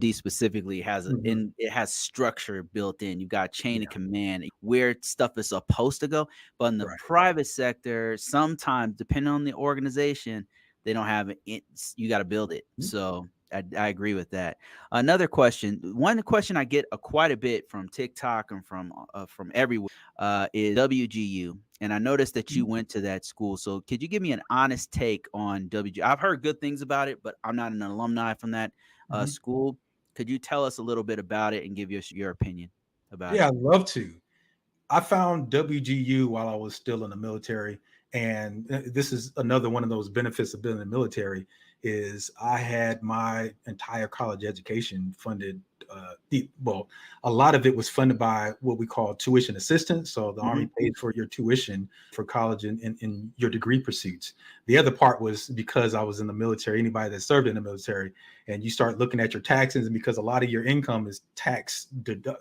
D specifically has Mhm. it has structure built in. You've got chain of Yeah, command where stuff is supposed to go. But in the right. private sector, sometimes depending on the organization, they don't have it. You got to build it. Mhm, So I agree with that. Another question, one question I get quite a bit from TikTok and from everywhere is WGU. And I noticed that you mhm, went to that school. So could you give me an honest take on WGU? I've heard good things about it, but I'm not an alumni from that mhm. school. Could you tell us a little bit about it and give us your opinion about Yeah, it? I'd love to. I found WGU while I was still in the military, and this is another one of those benefits of being in the military is I had my entire college education funded. Well, a lot of it was funded by what we call tuition assistance. So the Army Mhm. paid for your tuition for college in your degree pursuits. The other part was because I was in the military. Anybody that served in the military, and you start looking at your taxes, and because a lot of your income is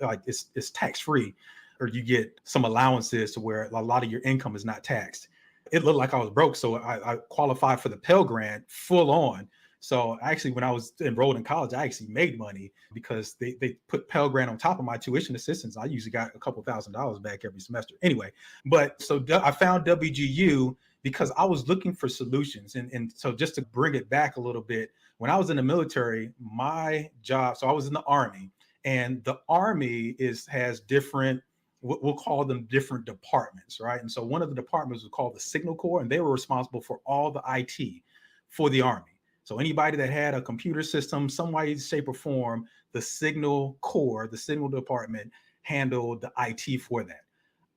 like it's tax free, or you get some allowances to where a lot of your income is not taxed. It looked like I was broke, so I qualified for the Pell Grant full on. So actually, when I was enrolled in college, I actually made money because they put Pell Grant on top of my tuition assistance. I usually got a couple $1,000s back every semester. Anyway, but so I found WGU because I was looking for solutions. And so just to bring it back a little bit, when I was in the military, my job, so I was in the Army, and the Army has different, we'll call them different departments, right? And so one of the departments was called the Signal Corps, and they were responsible for all the IT for the Army. So anybody that had a computer system, some way, shape, or form, the Signal Corps, the Signal Department, handled the IT for that.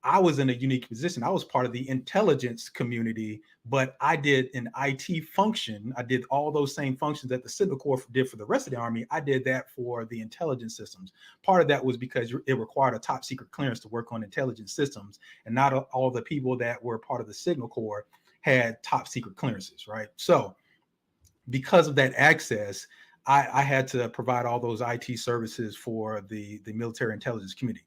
I was in a unique position. I was part of the intelligence community, but I did an IT function. I did all those same functions that the Signal Corps did for the rest of the Army. I did that for the intelligence systems. Part of that was because it required a top secret clearance to work on intelligence systems, and not all the people that were part of the Signal Corps had top secret clearances, right? So, because of that access, I had to provide all those IT services for the military intelligence community.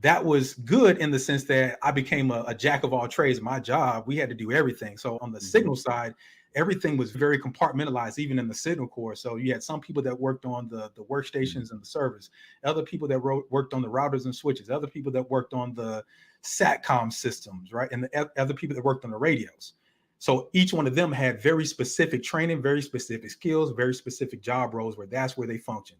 That was good in the sense that I became a jack of all trades. In my job, we had to do everything. So on the Mhm. signal side, everything was very compartmentalized, even in the signal corps. So you had some people that worked on the Mhm. workstations and the servers, other people that worked on the routers and switches, other people that worked on the SATCOM systems, right? And the other people that worked on the radios. So each one of them had very specific training, very specific skills, very specific job roles where that's where they function.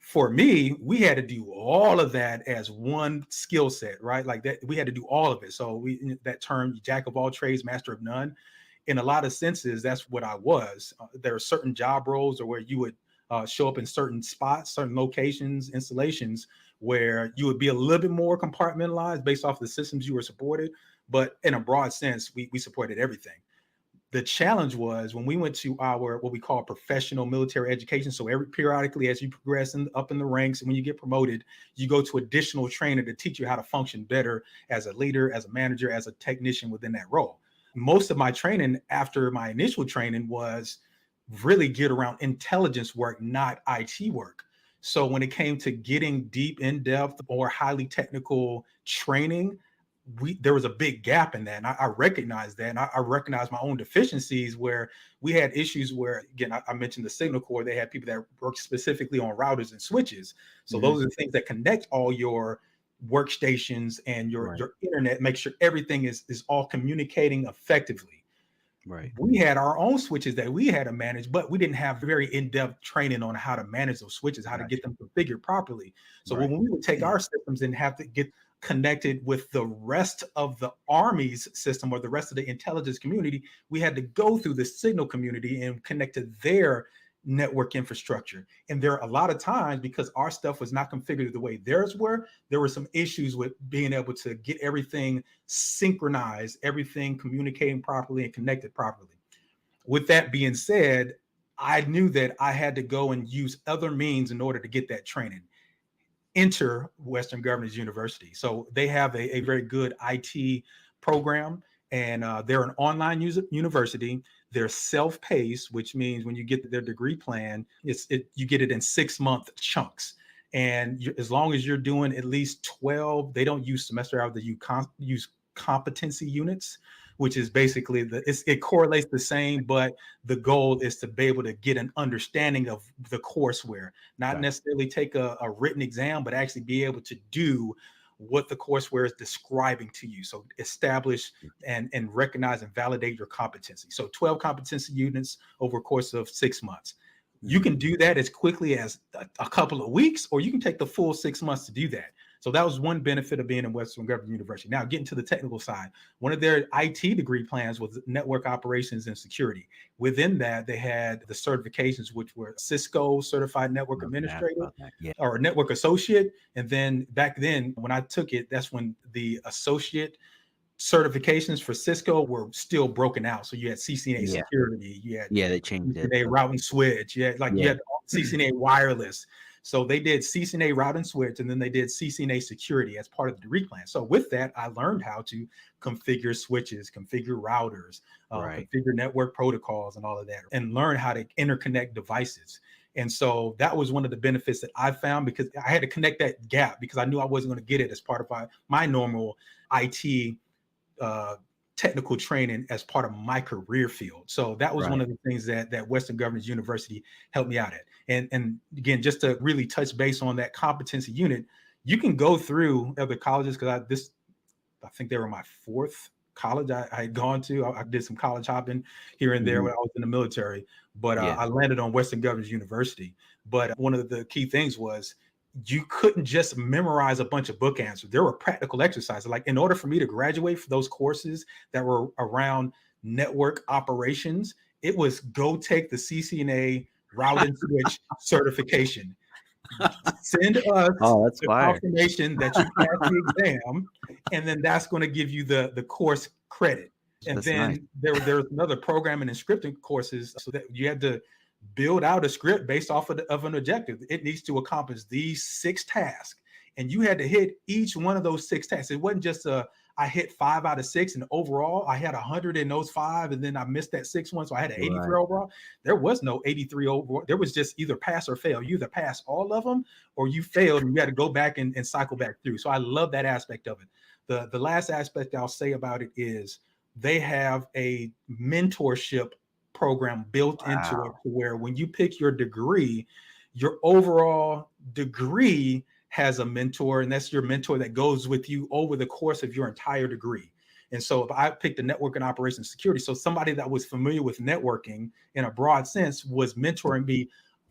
For me, we had to do all of that as one skill set, right? Like that, we had to do all of it. So that term, jack of all trades, master of none. In a lot of senses, that's what I was. There are certain job roles or where you would show up in certain spots, certain locations, installations where you would be a little bit more compartmentalized based off the systems you were supported. But in a broad sense, we supported everything. The challenge was when we went to our what we call professional military education. So every periodically, as you progress up in the ranks, and when you get promoted, you go to additional training to teach you how to function better as a leader, as a manager, as a technician within that role. Most of my training after my initial training was really geared around intelligence work, not IT work. So when it came to getting deep, in depth, or highly technical training, there was a big gap in that, and I recognized that, and I recognized my own deficiencies where we had issues where, again, I mentioned the signal corps. They had people that work specifically on routers and switches, so Mhm. those are the things that connect all your workstations and Right. your internet, make sure everything is all communicating effectively. Right. We had our own switches that we had to manage, but we didn't have very in-depth training on how to manage those switches, how to get Gotcha. them configured properly. So Right. when we would take our systems and have to get connected with the rest of the Army's system or the rest of the intelligence community, we had to go through the signal community and connect to their network infrastructure. And there are a lot of times, because our stuff was not configured the way theirs were, there were some issues with being able to get everything synchronized, everything communicating properly and connected properly. With that being said, I knew that I had to go and use other means in order to get that training. Enter Western Governors University. So they have a very good IT program, and they're an online university. They're self-paced, which means when you get their degree plan, you get it in 6-month chunks. And as long as you're doing at least 12, they don't use semester hours, they use competency units, which is basically it correlates the same, but the goal is to be able to get an understanding of the courseware, not Gotcha. necessarily take a written exam, but actually be able to do what the courseware is describing to you. So establish and recognize and validate your competency. So 12 competency units over a course of 6 months. You Mhm. can do that as quickly as a couple of weeks, or you can take the full 6 months to do that. So that was one benefit of being in Western Government University. Now, getting to the technical side, one of their IT degree plans was network operations and security. Within that, they had the certifications, which were Cisco Certified Network I was gonna ask Administrator about that. Yeah. or Network Associate. And then back then, when I took it, that's when the associate certifications for Cisco were still broken out. So you had CCNA Yeah. security, you had Yeah, they changed it. CCNA route and switch, you Yeah. had CCNA wireless. So they did CCNA route and switch, and then they did CCNA security as part of the degree plan. So with that, I learned how to configure switches, configure routers, Right. configure network protocols, and all of that, and learn how to interconnect devices. And so that was one of the benefits that I found, because I had to connect that gap, because I knew I wasn't going to get it as part of my normal IT uh, technical training as part of my career field. So that was one Right. of the things that Western Governors University helped me out at. And again, just to really touch base on that competency unit, you can go through other colleges, because I think they were my fourth college I had gone to. I did some college hopping here and there Mhm. when I was in the military, but Yeah. I landed on Western Governors University. But one of the key things was you couldn't just memorize a bunch of book answers. There were practical exercises. Like, in order for me to graduate for those courses that were around network operations, it was go take the CCNA route and switch certification, send us Oh, that's the fire. confirmation that you passed the exam, and then that's going to give you the course credit. And That's nice. then there's another programming and scripting courses, so that you had to build out a script based off of an objective. It needs to accomplish these 6 tasks, and you had to hit each one of those 6 tasks. It wasn't just I hit 5 out of 6, and overall I had 100 in those 5, and then I missed that 6 one, so I had an 83 Right. overall. There was no 83 overall. There was just either pass or fail. You either pass all of them, or you failed, and you had to go back and cycle back through. So I love that aspect of it. The last aspect I'll say about it is they have a mentorship program built into it, Wow. to where when you pick your overall degree has a mentor, and that's your mentor that goes with you over the course of your entire degree. And so if I picked the network and operations security, so somebody that was familiar with networking in a broad sense was mentoring me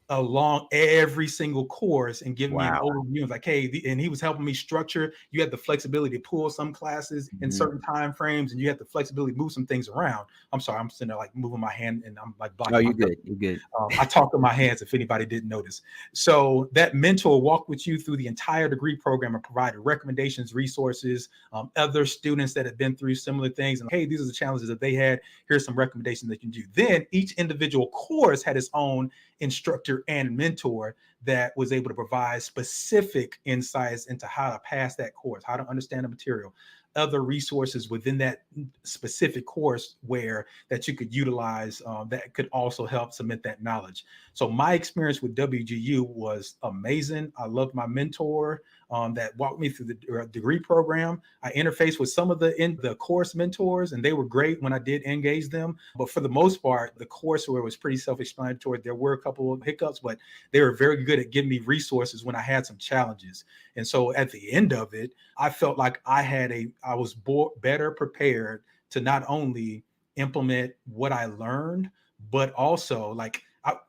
along every single course and giving me an Wow. overview of like, hey, and he was helping me structure. You had the flexibility to pull some classes in Mhm. certain time frames, and you had the flexibility to move some things around. I'm sorry, I'm sitting there like moving my hand, and I'm like Oh, blocking you're myself. good. You're good. I talk with my hands if anybody didn't notice. So that mentor walked with you through the entire degree program and provided recommendations, resources, other students that have been through similar things. And hey, these are the challenges that they had. Here's some recommendations that you can do. Then each individual course had its own instructor and mentor that was able to provide specific insights into how to pass that course, how to understand the material, other resources within that specific course where that you could utilize, that could also help cement that knowledge. So my experience with WGU was amazing. I loved my mentor that walked me through the degree program. I interfaced with some of the course mentors, and they were great when I did engage them. But for the most part, the courseware was pretty self-explanatory. There were a couple of hiccups, but they were very good at giving me resources when I had some challenges. And so at the end of it, I felt like I was better prepared to not only implement what I learned, but also like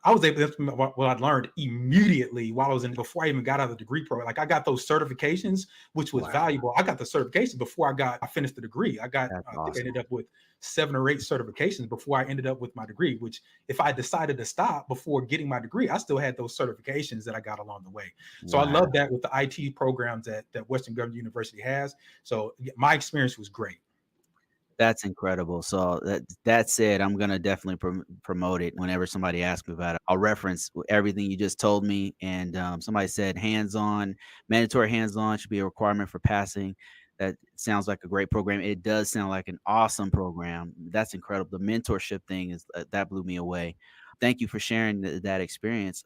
I was able to implement what I learned immediately while I was in, before I even got out of the degree program. Like, I got those certifications, which was Wow. valuable. I got the certification before I finished the degree. That's I think I awesome. ended up with 7 or 8 certifications before I ended up with my degree, which if I decided to stop before getting my degree, I still had those certifications that I got along the way. So I Wow. love that with the IT programs that Western Government University has. So my experience was great. That's incredible. So that said, I'm gonna definitely promote it whenever somebody asks me about it. I'll reference everything you just told me. And somebody said hands-on, mandatory hands-on should be a requirement for passing. That sounds like a great program. It does sound like an awesome program. That's incredible. The mentorship thing is that blew me away. Thank you for sharing that experience.